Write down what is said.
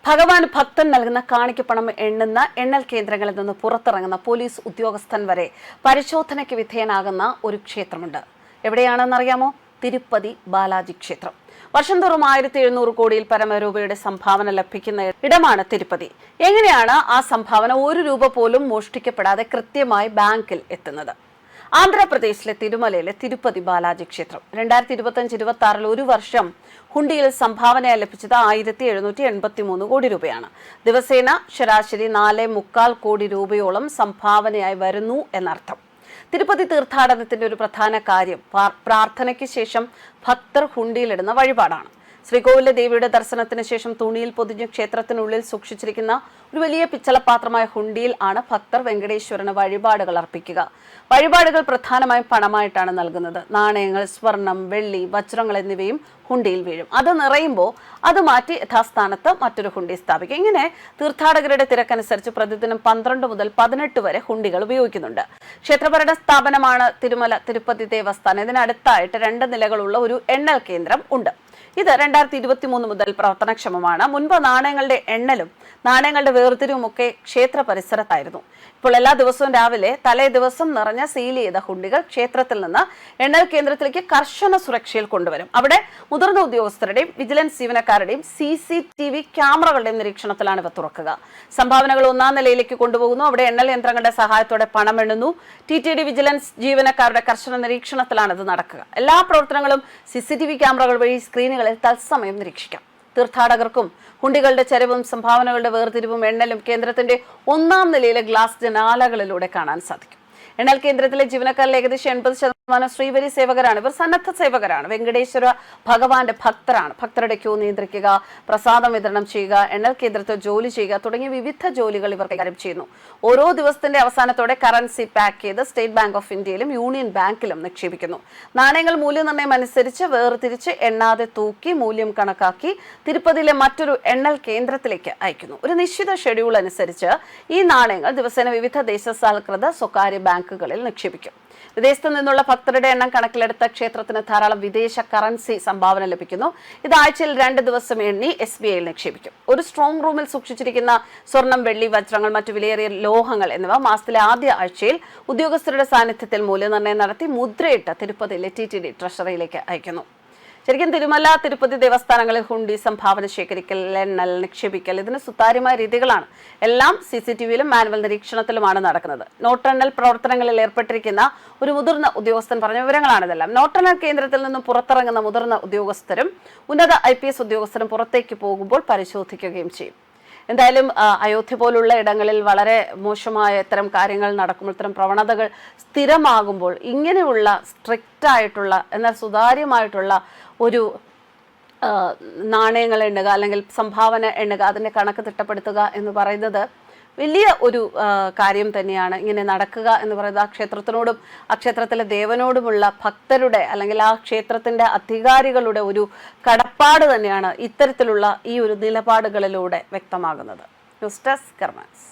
ഭഗവാൻ ഭക്തൻ നൽകുന്ന കാണിക്കപ്പണം എണ്ണുന്ന എണ്ണൽ കേന്ദ്രങ്ങളിൽ നിന്ന് പുറത്തിറങ്ങുന്ന പോലീസ് ഉദ്യോഗസ്ഥൻ വരെ പരിശോധനയ്ക്ക് വിധേയനാകുന്ന ഒരു ക്ഷേത്രമുണ്ട്. എവിടെയാണെന്നറിയാമോ? തിരുപ്പതി ബാലാജി ക്ഷേത്രം. വർഷം തോറും 1700 കോടിയിൽ പരം രൂപയുടെ സംഭാവന ലഭിക്കുന്ന ഇടമാണ് തിരുപ്പതി. എങ്ങനെയാണ് ആ സംഭാവന 1 രൂപ പോലും മോഷ്ടിക്കപ്പെടാതെ കൃത്യമായി ബാങ്കിൽ എത്തുന്നത്? ആന്ധ്രാപ്രദേശിലെ തിരുമലയിലെ തിരുപ്പതി ബാലാജി ക്ഷേത്രം 2025-26 ഒരു വർഷം ഹുണ്ടിയിൽ സംഭാവനയായി ലഭിച്ചത് 1783 കോടി രൂപയാണ്. ദിവസേന ശരാശരി 4.25 കോടി രൂപയോളം സംഭാവനയായി വരുന്നു എന്നർത്ഥം. തിരുപ്പതി തീർത്ഥാടനത്തിന്റെ ഒരു പ്രധാന കാര്യം പ്രാർത്ഥനയ്ക്ക് ശേഷം ഭക്തർ ഹുണ്ടിയിലിടുന്ന വഴിപാടാണ്. ശ്രീകോവിലെ ദേവിയുടെ ദർശനത്തിന് ശേഷം തുണിയിൽ പൊതിഞ്ഞ് ക്ഷേത്രത്തിനുള്ളിൽ സൂക്ഷിച്ചിരിക്കുന്ന ഒരു വലിയ പിച്ചളപാത്രമായ ഹുണ്ടിയിൽ ആണ് ഭക്തർ വെങ്കടേശ്വരന് വഴിപാടുകൾ അർപ്പിക്കുക. വഴിപാടുകൾ പ്രധാനമായും പണമായിട്ടാണ് നൽകുന്നത്. നാണയങ്ങൾ, സ്വർണം, വെള്ളി, വജ്രങ്ങൾ എന്നിവയും ഹുണ്ടിയിൽ വീഴും. അത് നിറയുമ്പോൾ അത് മാറ്റി യഥാസ്ഥാനത്ത് മറ്റൊരു ഹുണ്ടി സ്ഥാപിക്കും. ഇങ്ങനെ തീർത്ഥാടകരുടെ തിരക്കനുസരിച്ച് പ്രതിദിനം 12 മുതൽ 18 വരെ ഹുണ്ടികൾ ഉപയോഗിക്കുന്നുണ്ട്. ക്ഷേത്രഭരണ സ്ഥാപനമാണ് തിരുമല തിരുപ്പതി ദേവസ്ഥാനം. ഇതിനടുത്തായിട്ട് 2 നിലകളുള്ള ഒരു എണ്ണൽ കേന്ദ്രം ഉണ്ട്. ഇത് 2023 മുതൽ പ്രവർത്തനക്ഷമമാണ്. മുൻപ് നാണയങ്ങളുടെ എണ്ണലും നാണയങ്ങളുടെ വേർതിരിവും ഒക്കെ ക്ഷേത്ര പരിസരത്തായിരുന്നു. ഇപ്പോൾ എല്ലാ ദിവസവും രാവിലെ തലേ ദിവസം നിറഞ്ഞ സീൽ ചെയ്ത ഹുണ്ടികൾ ക്ഷേത്രത്തിൽ നിന്ന് എണ്ണൽ കേന്ദ്രത്തിലേക്ക് കർശന സുരക്ഷയിൽ കൊണ്ടുവരും. അവിടെ മുതിർന്ന ഉദ്യോഗസ്ഥരുടെയും വിജിലൻസ് ജീവനക്കാരുടെയും CCTV ക്യാമറകളുടെയും നിരീക്ഷണത്തിലാണ് ഇവ തുറക്കുക. സംഭാവനകൾ 1ാം നിലയിലേക്ക് കൊണ്ടുപോകുന്നു. അവിടെ എണ്ണൽ യന്ത്രങ്ങളുടെ സഹായത്തോടെ പണം എണ്ണുന്നു. TTD വിജിലൻസ് ജീവനക്കാരുടെ കർശന നിരീക്ഷണത്തിലാണ് ഇത് നടക്കുക. എല്ലാ പ്രവർത്തനങ്ങളും CCTV ക്യാമറകൾ വഴി സ്ക്രീനുകളിൽ തത്സമയം നിരീക്ഷിക്കാം. തീർത്ഥാടകർക്കും ഹുണ്ടികളുടെ ചരിവും സംഭാവനകളുടെ വേർതിരിവും എണ്ണലും കേന്ദ്രത്തിന്റെ 1ാം നിലയിലെ ഗ്ലാസ് ജനാലകളിലൂടെ കാണാൻ സാധിക്കും. എണ്ണൽ കേന്ദ്രത്തിലെ ജീവനക്കാരിൽ ഏകദേശം 80% ശ്രീവരി സേവകരാണ്. ഇവർ സന്നദ്ധ സേവകരാണ്. വെങ്കടേശ്വര ഭഗവാന്റെ ഭക്തരാണ്. ഭക്തരുടെ ക്യൂ നിയന്ത്രിക്കുക, പ്രസാദം വിതരണം ചെയ്യുക, എണ്ണൽ കേന്ദ്രത്തിൽ ജോലി ചെയ്യുക തുടങ്ങിയ വിവിധ ജോലികൾ ഇവർ കൈകാര്യം ചെയ്യുന്നു. ഓരോ ദിവസത്തിന്റെ അവസാനത്തോടെ കറൻസി പാക്ക് ചെയ്ത് സ്റ്റേറ്റ് ബാങ്ക് ഓഫ് ഇന്ത്യയിലും യൂണിയൻ ബാങ്കിലും നിക്ഷേപിക്കുന്നു. നാണയങ്ങൾ മൂല്യനിർണ്ണയം അനുസരിച്ച് വേർതിരിച്ച് എണ്ണാതെ തൂക്കി മൂല്യം കണക്കാക്കി തിരുപ്പതിയിലെ മറ്റൊരു എണ്ണൽ കേന്ദ്രത്തിലേക്ക് അയക്കുന്നു. ഒരു നിശ്ചിത ഷെഡ്യൂൾ അനുസരിച്ച് ഈ നാണയങ്ങൾ ദിവസേന വിവിധ ദേശസാൽകൃത സ്വകാര്യ ബാങ്കുകളിൽ നിക്ഷേപിക്കും. വിദേശത്തു നിന്നുള്ള ഭക്തരുടെ എണ്ണം കണക്കിലെടുത്ത ക്ഷേത്രത്തിന് ധാരാളം വിദേശ കറൻസി സംഭാവന ലഭിക്കുന്നു. ഇത് ആഴ്ചയിൽ 2 ദിവസം എണ്ണി SBIയിൽ നിക്ഷേപിക്കും. ഒരു സ്ട്രോങ് റൂമിൽ സൂക്ഷിച്ചിരിക്കുന്ന സ്വർണം, വെള്ളി, വജ്രങ്ങൾ, മറ്റു വിലയേറിയ ലോഹങ്ങൾ എന്നിവ മാസത്തിലെ ആദ്യ ആഴ്ചയിൽ ഉദ്യോഗസ്ഥരുടെ സാന്നിധ്യത്തിൽ മൂല്യനിർണ്ണയം നടത്തി മുദ്രയിട്ട് തിരുപ്പതിയിലെ TTD ട്രഷറിയിലേക്ക് അയക്കുന്നു. ശരിക്കും തിരുമല തിരുപ്പതി ദേവസ്ഥാനങ്ങളിൽ ഹുണ്ടി, സംഭാവന ശേഖരിക്കൽ, എണ്ണൽ, നിക്ഷേപിക്കൽ ഇതിന് സുതാര്യമായ രീതികളാണ്. എല്ലാം CCTVയിലും മാനുവൽ നിരീക്ഷണത്തിലുമാണ് നടക്കുന്നത്. നോട്ടെണ്ണൽ പ്രവർത്തനങ്ങളിൽ ഏർപ്പെട്ടിരിക്കുന്ന ഒരു മുതിർന്ന ഉദ്യോഗസ്ഥൻ പറഞ്ഞ വിവരങ്ങളാണിതെല്ലാം. നോട്ടെണ്ണൽ കേന്ദ്രത്തിൽ നിന്നും പുറത്തിറങ്ങുന്ന മുതിർന്ന ഉദ്യോഗസ്ഥരും ഉന്നത IPS ഉദ്യോഗസ്ഥരും പുറത്തേക്ക് പോകുമ്പോൾ പരിശോധിക്കുകയും ചെയ്യും. എന്തായാലും അയോധ്യ പോലുള്ള ഇടങ്ങളിൽ വളരെ മോശമായ ഇത്തരം കാര്യങ്ങൾ നടക്കുമ്പോൾ, ഇത്തരം പ്രവണതകൾ സ്ഥിരമാകുമ്പോൾ ഇങ്ങനെയുള്ള സ്ട്രിക്റ്റ് ആയിട്ടുള്ള എന്നാൽ സുതാര്യമായിട്ടുള്ള ഒരു നാണയങ്ങൾ എണ്ണുക അല്ലെങ്കിൽ സംഭാവന എണ്ണുക, അതിൻ്റെ കണക്ക് തിട്ടപ്പെടുത്തുക എന്ന് പറയുന്നത് വലിയ ഒരു കാര്യം തന്നെയാണ്. ഇങ്ങനെ നടക്കുക എന്ന് പറയുന്നത് ആ ക്ഷേത്രത്തിനോടും ആ ക്ഷേത്രത്തിലെ ദേവനോടുമുള്ള ഭക്തരുടെ അല്ലെങ്കിൽ ആ ക്ഷേത്രത്തിൻ്റെ അധികാരികളുടെ ഒരു കടപ്പാട് തന്നെയാണ് ഇത്തരത്തിലുള്ള ഈ ഒരു നിലപാടുകളിലൂടെ വ്യക്തമാകുന്നത്. News desk കർമാൻസ്.